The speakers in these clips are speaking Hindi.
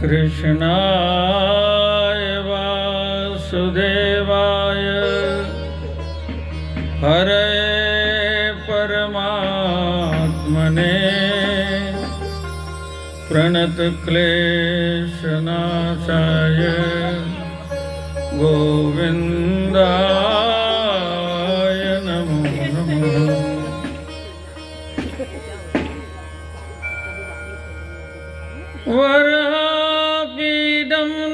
कृष्णाय वासुदेवाय हरे परमात्मने प्रणतक्लेशनाशाय गोविन्दाय नमो नमः। वरापीडं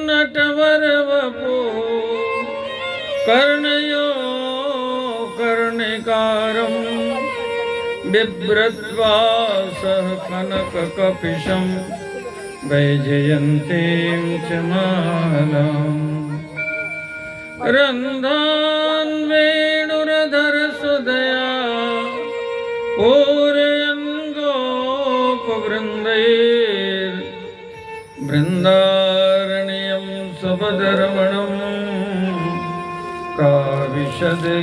नटवरवपो कर्णयो कर्णिकारं बिभ्रद्वासः कनककपिशं वैजयन्तीं च मालाम् रन्ध्रान् वेणुरधरसुधया पूरयन् गोपवृन्दैर्बृन्दारण्यं सुभद्रमणं काविशद्गीतकीर्तिः।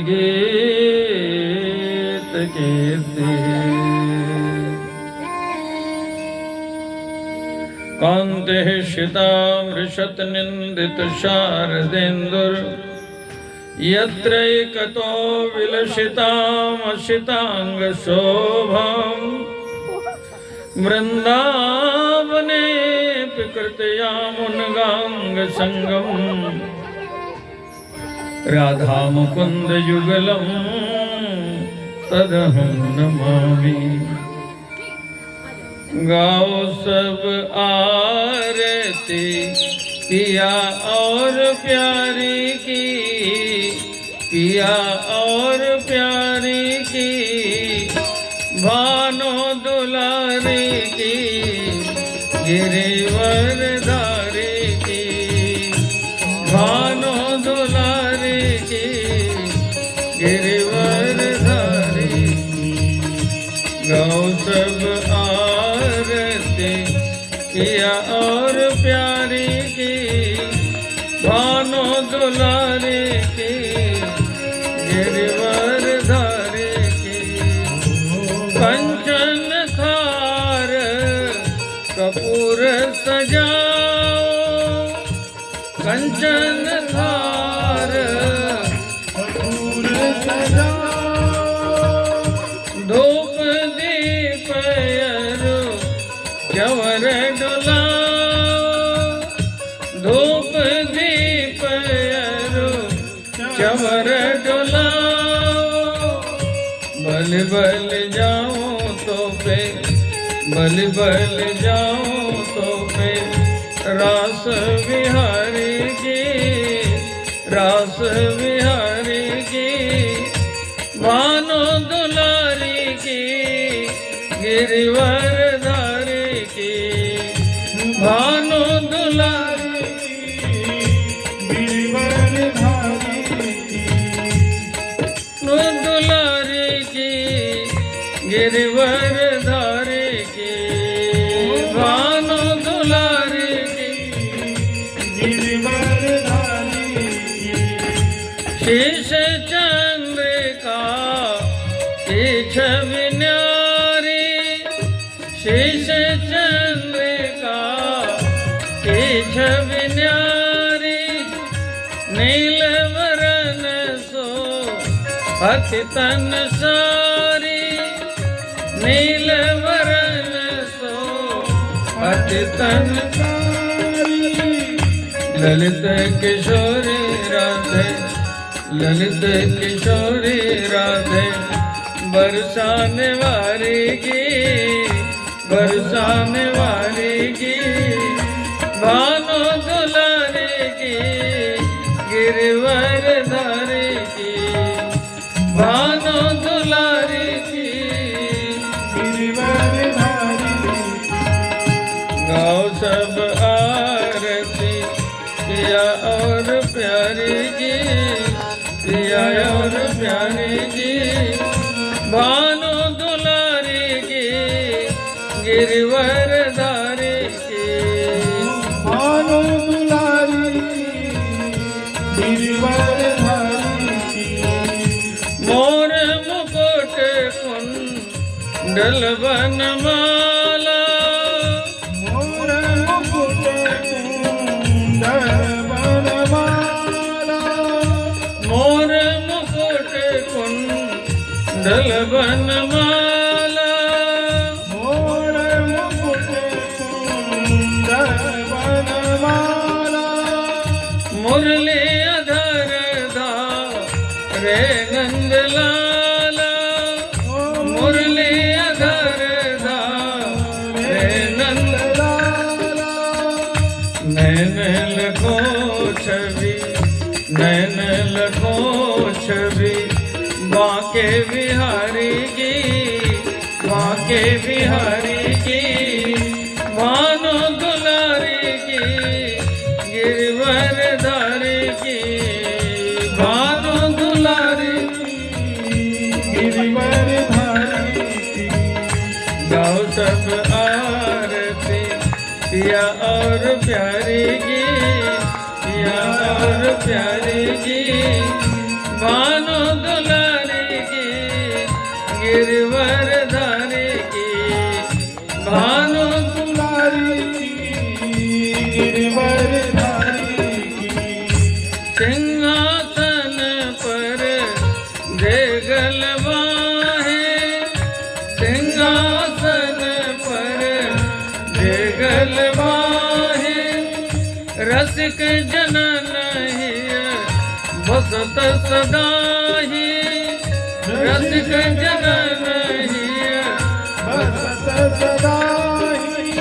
कान्तिः शितामृषत्निन्दितशारदेन्दुर् यत्रैकतो विलसितामसिताङ्गशोभाम् वृन्दावनेऽपि कृतयामुनगाङ्गसङ्गम् राधामुकुन्दयुगलं तदहं नमामि। गाओ सब आरती पिया और प्यारी की, पिया और प्यारी की, भानो दुलारी की, गिरिवरधारी की, भानो दुलारी की, गिरिवरधारी की। गाओ सब आरती पिया और प्यारी की, भानो दुलारी की, गिरिवरधारी की। कंचन थार कपूर सजाओ, कंचन थार कपूर सजाओ। धूप दीप अरु च्यवर डुलाओ, धूप दीप अरु च्यवर डुलाओ। बल बल जाऊं तो पे, बल बल जाऊं तो पे, रास विहारी की, रास विहारी की, भानो दुलारी की, गिरिवरधारी की, भानो दुलारी की, गिरिवरधारी की, दुलारी की, गिरिवरधारी की, भानो दुलारी की, गिरिवरधारी की। शीश चंद्रिका की छवि न्यारी, शीश चंद्रिका की छवि न्यारी, नील वरन सो अति तन सारी, नील वरन सो अति तन सारी। ललित किशोरी राधे, ललित किशोरी राधे, बरसाने वाली की, बरसाने वाली की, भानो दुलारी की, गिरिवरधारी की, भानो दुलारी की, गिरिवरधारी की। गाओ सब आरती पिया और प्यारी की, पिया और प्यारी की, भानो दुलारी की, गिरिवरधारी की, भानो दुलारी की, गिरिवरधारी की। मोर मुकुट कुंडल बनमाला, मोर मुकुट कुंडल बनमाला मोर मुकुट कुंडल बनमाला मुरली अधर रे नंदलाला मुरली अधर रे नंदलाला नैन लखो छवि नैन लखो छवि बाके बिहारी की बाके बिहारी की भानु दुलारी की गिरवर धारी की भानु दुलारी गिरिवर धारी की गाओ सब आरती पिया और प्यारी की पिया और प्यारी की भानु दुलारी की गिरवर धारी की भानु दुलारी की गिरिवर धारी की सिंहासन पर देगल बाहे सिंहासन पर देगल बाहे रसिक जनन हिय बसत सदाही रसिक जनन हिय बसत सदाही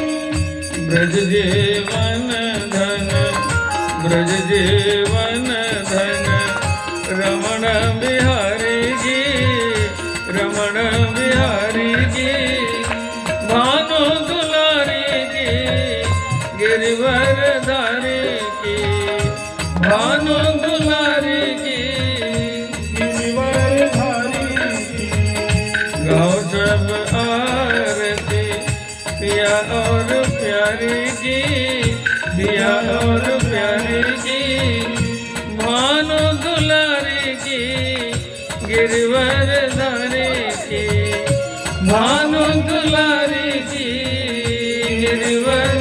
ब्रज जीवन धन ब्रज जीवन धन रमण बिहारी जी रमण बिहारी जी भानु दुलारी की गिरवर धारी की भानु दुलारी की गिरिवर धारी की गाओ सब आरती पिया और प्यारी की पिया और प्यारी की भानु दुलारी की गिरवर धारी की भानु दुलारी की गिरवर